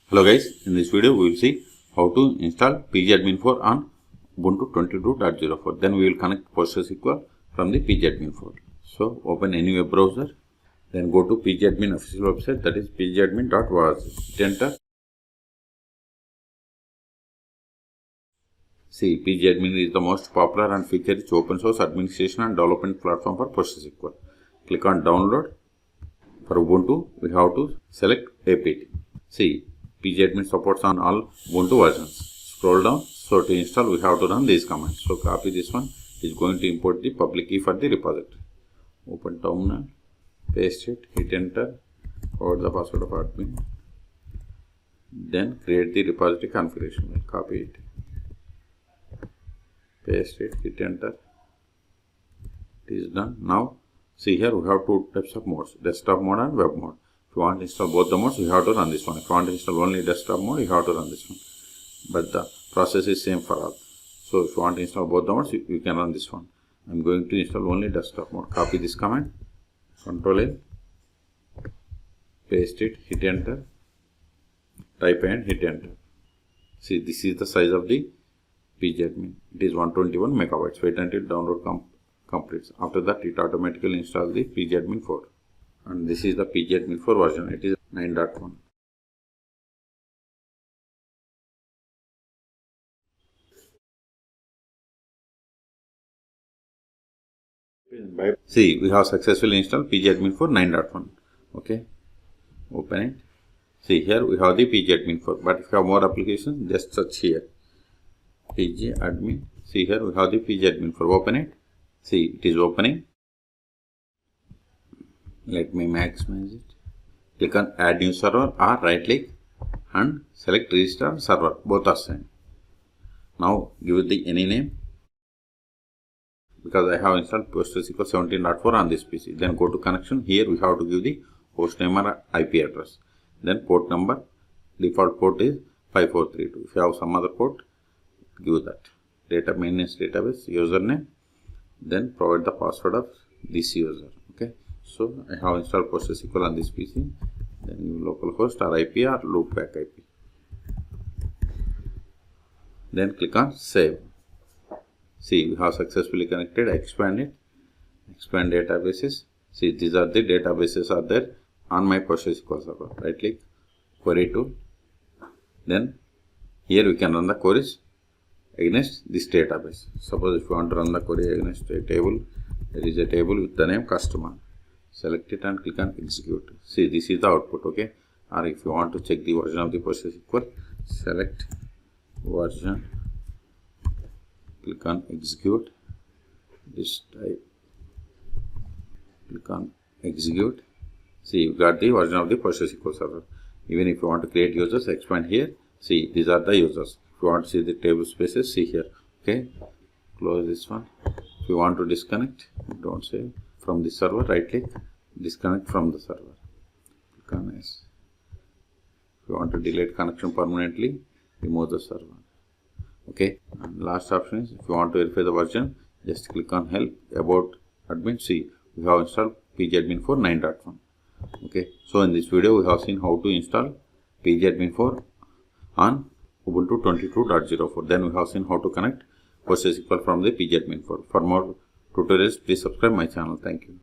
Hello guys, in this video we will see how to install Pgadmin 4 on Ubuntu 22.04. Then we will connect PostgreSQL from the Pgadmin 4. So open any web browser, then go to Pgadmin official website, that is pgadmin.org. Hit enter. See, Pgadmin is the most popular and feature-rich open source administration and development platform for PostgreSQL. Click on download. For Ubuntu, we have to select apt. See, Pgadmin supports on all Ubuntu versions. Scroll down. So to install, we have to run these commands. So copy this one. It is going to import the public key for the repository. Open terminal. Paste it. Hit enter. Forward the password of admin. Then create the repository configuration. Copy it. Paste it. Hit enter. It is done. Now see here we have two types of modes. Desktop mode and web mode. If you want to install both the modes, you have to run this one. If you want to install only desktop mode, you have to run this one. But the process is same for all. So if you want to install both the modes, you can run this one. I am going to install only desktop mode. Copy this command. Ctrl L. Paste it. Hit enter. Type and hit enter. See, this is the size of the Pgadmin. It is 121 megabytes. Wait until download completes. After that, it automatically installs the Pgadmin 4. And this is the Pgadmin 4 version. It is 9.1. See, we have successfully installed Pgadmin 4 9.1. Okay, open it. See, here we have the Pgadmin 4. But if you have more applications, just search here. Pgadmin. See, here we have the Pgadmin 4. Open it. See, it is opening. Let me maximize it. Click on add new server or right click and select restart server. Both are same. Now give it the any name. Because I have installed PostgreSQL 17.4 on this PC. Then go to connection. Here we have to give the host name or IP address. Then port number. Default port is 5432. If you have some other port, give that. Data maintenance database username. Then provide the password of this user. Okay. So I have installed PostgreSQL on this PC. Then you localhost or IP or loopback IP. Then click on save. See, we have successfully connected. Expand it. Expand databases. See, these are the databases are there on my PostgreSQL server. Right click, query tool. Then here we can run the queries against this database. Suppose if you want to run the query against a table, there is a table with the name customer. Select it and click on execute. See, this is the output. Okay. Or if you want to check the version of the PostgreSQL, select version. Click on execute. This type. Click on execute. See, you got the version of the PostgreSQL server. Even if you want to create users, expand here. See, these are the users. If you want to see the table spaces, see here. Okay. Close this one. If you want to disconnect, don't save. From the server, right click, disconnect from the server. Click on yes. If you want to delete connection permanently, remove the server. Okay. And last option is if you want to verify the version, just click on help about admin. See, we have installed Pgadmin 4 9.1. Okay. So in this video, we have seen how to install Pgadmin 4 on Ubuntu 22.04. Then we have seen how to connect PostgreSQL from the Pgadmin 4. For more tutorials, please subscribe my channel. Thank you.